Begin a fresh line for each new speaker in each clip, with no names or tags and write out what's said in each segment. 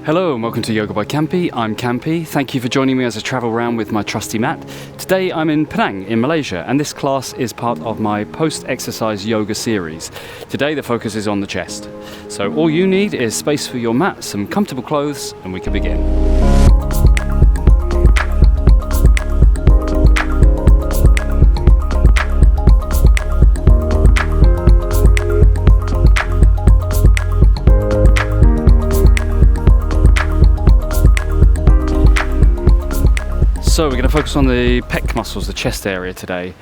Hello and welcome to Yoga by Campy. I'm Campy. Thank you for joining me as I travel around with my trusty mat. Today I'm in Penang in Malaysia, and this class is part of my post-exercise yoga series. Today the focus is on the chest. So all you need is space for your mat, some comfortable clothes, and we can begin. So we're going to focus on the pec muscles, the chest area today.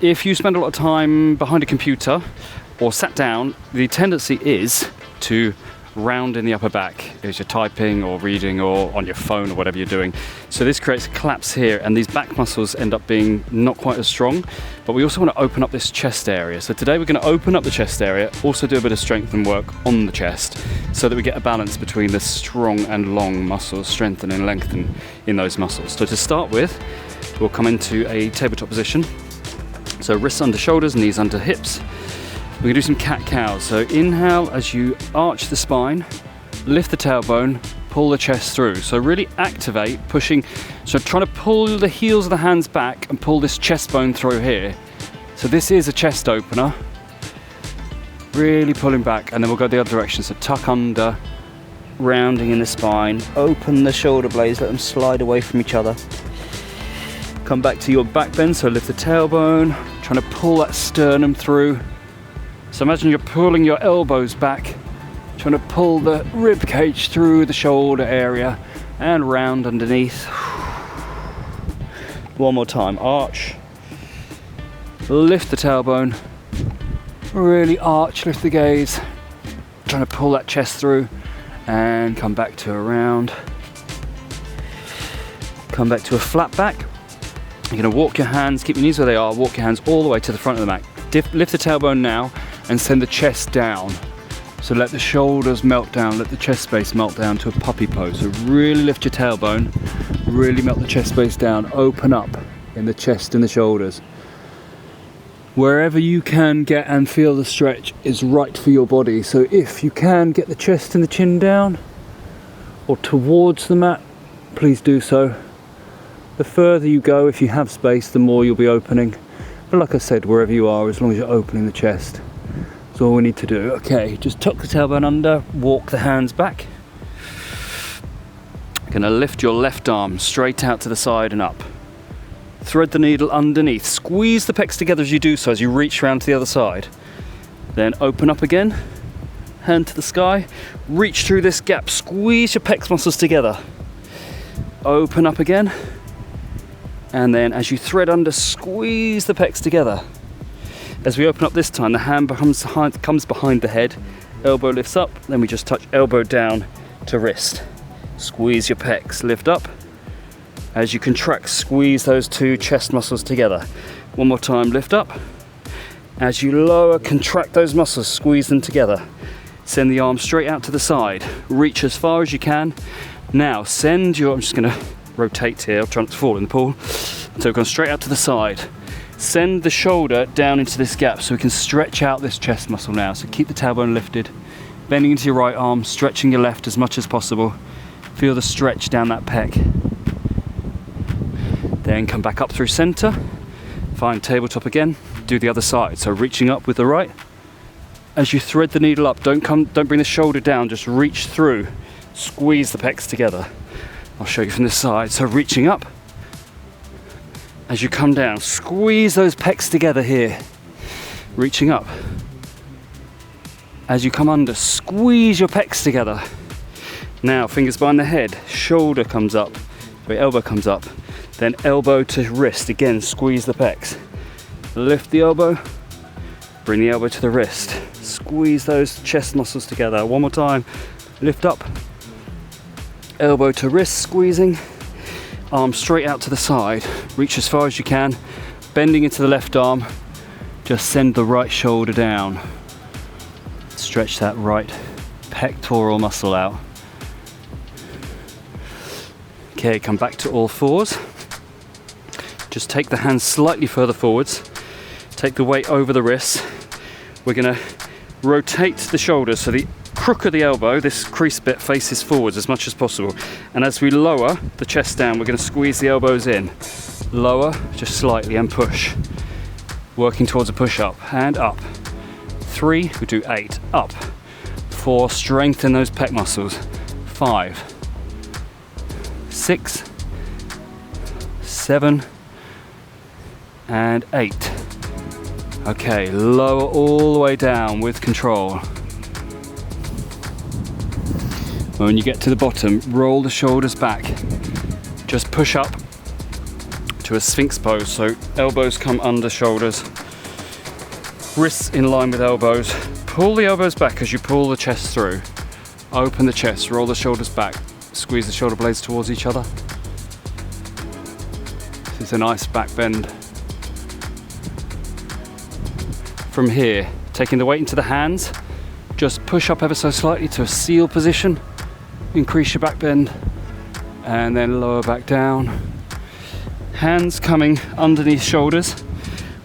If you spend a lot of time behind a computer or sat down, the tendency is to round in the upper back as you're typing or reading or on your phone or whatever you're doing. So this creates a collapse here, and these back muscles end up being not quite as strong, but we also want to open up this chest area. So today we're going to open up the chest area, also do a bit of strengthen work on the chest so that we get a balance between the strong and long muscles, strengthen and lengthen in those muscles. So to start with, we'll come into a tabletop position. So wrists under shoulders, knees under hips. We're going to do some cat-cows. So inhale as you arch the spine, lift the tailbone, pull the chest through. So really activate, pushing, so trying to pull the heels of the hands back and pull this chest bone through here. So this is a chest opener. Really pulling back, and then we'll go the other direction. So tuck under, rounding in the spine, open the shoulder blades, let them slide away from each other. Come back to your back bend, so lift the tailbone, trying to pull that sternum through. So imagine you're pulling your elbows back, trying to pull the rib cage through the shoulder area and round underneath. One more time, arch, lift the tailbone, really arch, lift the gaze, trying to pull that chest through and come back to a round. Come back to a flat back. You're going to walk your hands, keep your knees where they are, walk your hands all the way to the front of the mat. Lift the tailbone now and send the chest down. So let the shoulders melt down, let the chest space melt down to a puppy pose. So really lift your tailbone, really melt the chest space down, open up in the chest and the shoulders. Wherever you can get and feel the stretch is right for your body. So if you can get the chest and the chin down or towards the mat, please do so. The further you go, if you have space, the more you'll be opening. But like I said, wherever you are, as long as you're opening the chest, that's all we need to do. Okay, just tuck the tailbone under, walk the hands back. You're going to lift your left arm straight out to the side and up. Thread the needle underneath. Squeeze the pecs together as you do so, as you reach around to the other side. Then open up again, hand to the sky, reach through this gap, squeeze your pecs muscles together. Open up again. And then as you thread under, squeeze the pecs together. As we open up this time, the hand comes behind the head, elbow lifts up, then we just touch elbow down to wrist. Squeeze your pecs, lift up. As you contract, squeeze those two chest muscles together. One more time, lift up. As you lower, contract those muscles, squeeze them together. Send the arm straight out to the side. Reach as far as you can. Now send your, I'm just going to rotate here, I'll try not to fall in the pool. So we've gone straight out to the side. Send the shoulder down into this gap so we can stretch out this chest muscle now. So keep the tailbone lifted, bending into your right arm, stretching your left as much as possible. Feel the stretch down that pec. Then come back up through center, find tabletop again, do the other side. So reaching up with the right. As you thread the needle up, don't bring the shoulder down, just reach through, squeeze the pecs together. I'll show you from this side. So reaching up, as you come down, squeeze those pecs together here. Reaching up. As you come under, squeeze your pecs together. Now fingers behind the head, shoulder comes up, elbow comes up, then elbow to wrist. Again, squeeze the pecs. Lift the elbow, bring the elbow to the wrist. Squeeze those chest muscles together. One more time, lift up. Elbow to wrist, squeezing, arm straight out to the side, reach as far as you can, bending into the left arm, just send the right shoulder down, stretch that right pectoral muscle out. Okay, come back to all fours, just take the hands slightly further forwards, take the weight over the wrists. We're going to rotate the shoulders, so the crook of the elbow, this crease bit faces forwards as much as possible. And as we lower the chest down, we're going to squeeze the elbows in. Lower, just slightly, and push. Working towards a push-up, and up. 3, we do 8, up. 4, strengthen those pec muscles. 5, 6, 7, and 8. Okay, lower all the way down with control. When you get to the bottom, roll the shoulders back. Just push up to a sphinx pose, so elbows come under shoulders, wrists in line with elbows. Pull the elbows back as you pull the chest through. Open the chest, roll the shoulders back, squeeze the shoulder blades towards each other. This is a nice back bend. From here, taking the weight into the hands, just push up ever so slightly to a seal position. Increase your back bend, and then lower back down. Hands coming underneath shoulders.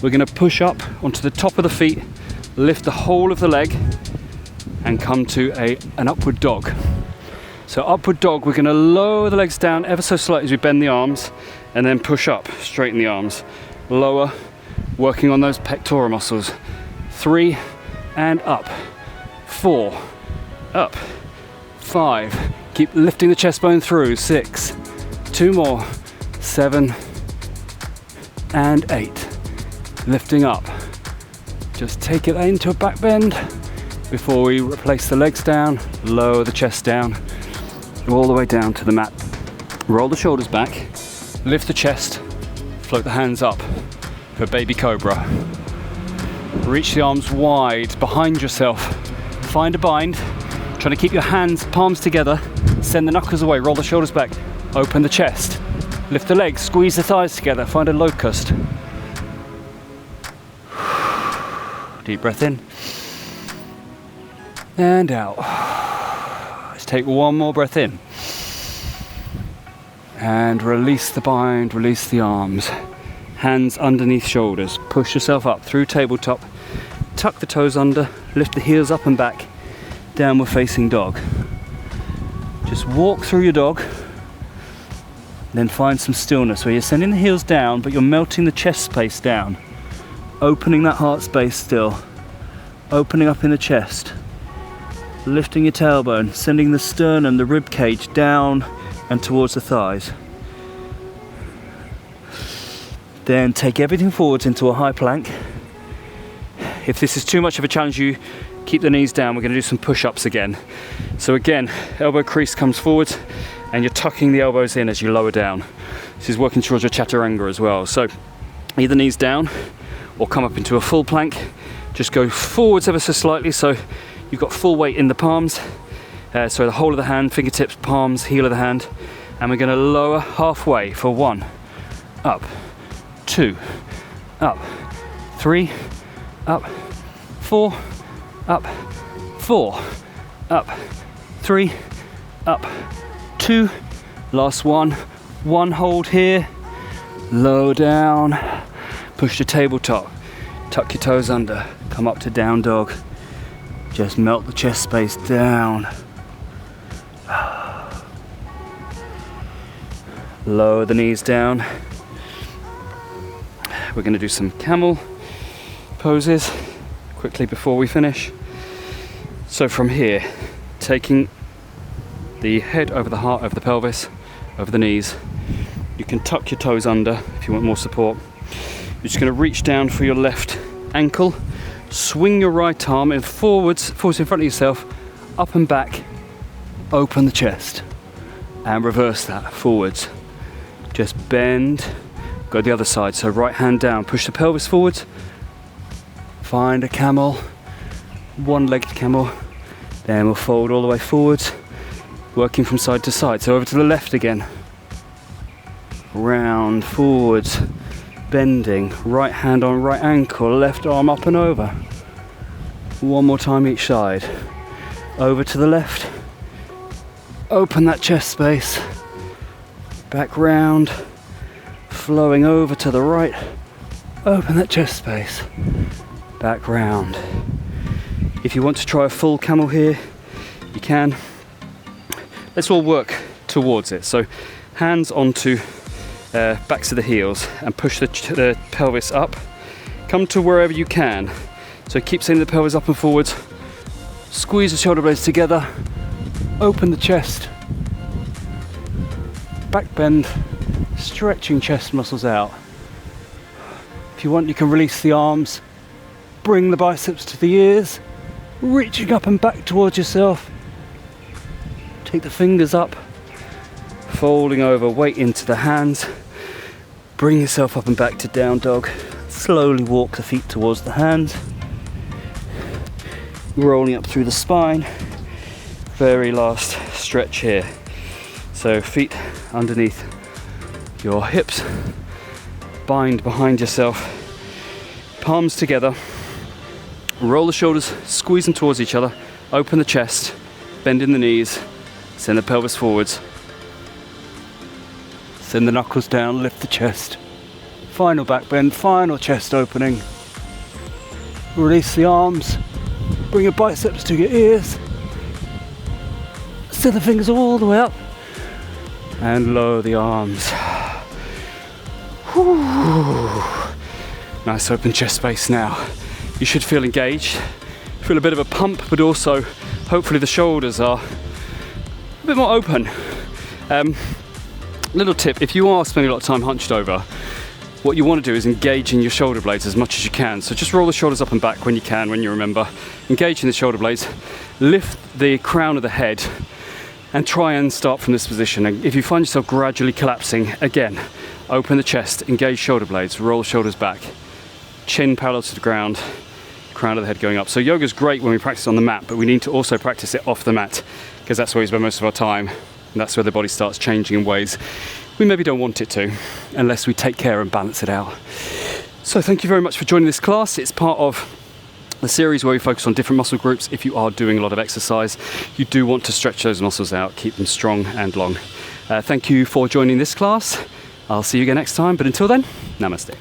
We're going to push up onto the top of the feet, lift the whole of the leg, and come to an upward dog. So upward dog, we're going to lower the legs down ever so slightly as we bend the arms, and then push up, straighten the arms. Lower, working on those pectoral muscles. 3, and up. 4, up. 5, keep lifting the chest bone through. 6, 2 more. 7, and 8. Lifting up. Just take it into a back bend before we replace the legs down, lower the chest down, all the way down to the mat. Roll the shoulders back, lift the chest, float the hands up for baby cobra. Reach the arms wide behind yourself. Find a bind. Trying to keep your hands, palms together. Send the knuckles away. Roll the shoulders back. Open the chest. Lift the legs. Squeeze the thighs together. Find a locust. Deep breath in. And out. Let's take one more breath in. And release the bind. Release the arms. Hands underneath shoulders. Push yourself up through tabletop. Tuck the toes under. Lift the heels up and back. Downward facing dog. Just walk through your dog. Then find some stillness where you're sending the heels down, but you're melting the chest space down. Opening that heart space still. Opening up in the chest. Lifting your tailbone. Sending the sternum, the rib cage down and towards the thighs. Then take everything forwards into a high plank. If this is too much of a challenge, you keep the knees down. We're going to do some push-ups again. So again, elbow crease comes forwards and you're tucking the elbows in as you lower down. This is working towards your chaturanga as well. So either knees down or come up into a full plank. Just go forwards ever so slightly so you've got full weight in the palms. So the whole of the hand, fingertips, palms, heel of the hand. And we're going to lower halfway for 1, up, 2, up, 3, up, 4, up, 4, up, 3, up, 2, last one, hold here, low down, push to tabletop, tuck your toes under, come up to down dog, just melt the chest space down, lower the knees down. We're going to do some camel poses quickly before we finish. So from here, taking the head over the heart, over the pelvis, over the knees, you can tuck your toes under if you want more support. You're just going to reach down for your left ankle, swing your right arm in forwards in front of yourself, up and back, open the chest, and reverse that forwards. Just bend, go the other side, so right hand down, push the pelvis forwards, find a camel, one-legged camel, then we'll fold all the way forwards, working from side to side. So over to the left again, round, forwards, bending, right hand on right ankle, left arm up and over. One more time each side. Over to the left, open that chest space, back round, flowing over to the right, open that chest space, back round. If you want to try a full camel here, can. Let's all work towards it. So hands onto backs of the heels and push the pelvis up. Come to wherever you can. So keep sending the pelvis up and forwards. Squeeze the shoulder blades together. Open the chest. Back bend. Stretching chest muscles out. If you want, you can release the arms. Bring the biceps to the ears. Reaching up and back towards yourself. Take the fingers up. Folding over, weight into the hands. Bring yourself up and back to down dog. Slowly walk the feet towards the hands. Rolling up through the spine. Very last stretch here. So feet underneath your hips. Bind behind yourself. Palms together. Roll the shoulders, squeeze them towards each other. Open the chest. Bend in the knees. Send the pelvis forwards. Send the knuckles down, lift the chest. Final back bend, final chest opening. Release the arms. Bring your biceps to your ears. Send the fingers all the way up. And lower the arms. Whew. Nice open chest space now. You should feel engaged. Feel a bit of a pump, but also hopefully the shoulders are a bit more open. Little tip, if you are spending a lot of time hunched over, what you want to do is engage in your shoulder blades as much as you can. So just roll the shoulders up and back when you can, when you remember. Engage in the shoulder blades, lift the crown of the head, and try and start from this position. And if you find yourself gradually collapsing, again, open the chest, engage shoulder blades, roll the shoulders back, chin parallel to the ground, crown of the head going up. So yoga's great when we practice on the mat, but we need to also practice it off the mat, because that's where we spend most of our time. And that's where the body starts changing in ways we maybe don't want it to, unless we take care and balance it out. So thank you very much for joining this class. It's part of the series where we focus on different muscle groups. If you are doing a lot of exercise, you do want to stretch those muscles out, keep them strong and long. Thank you for joining this class. I'll see you again next time, but until then, namaste.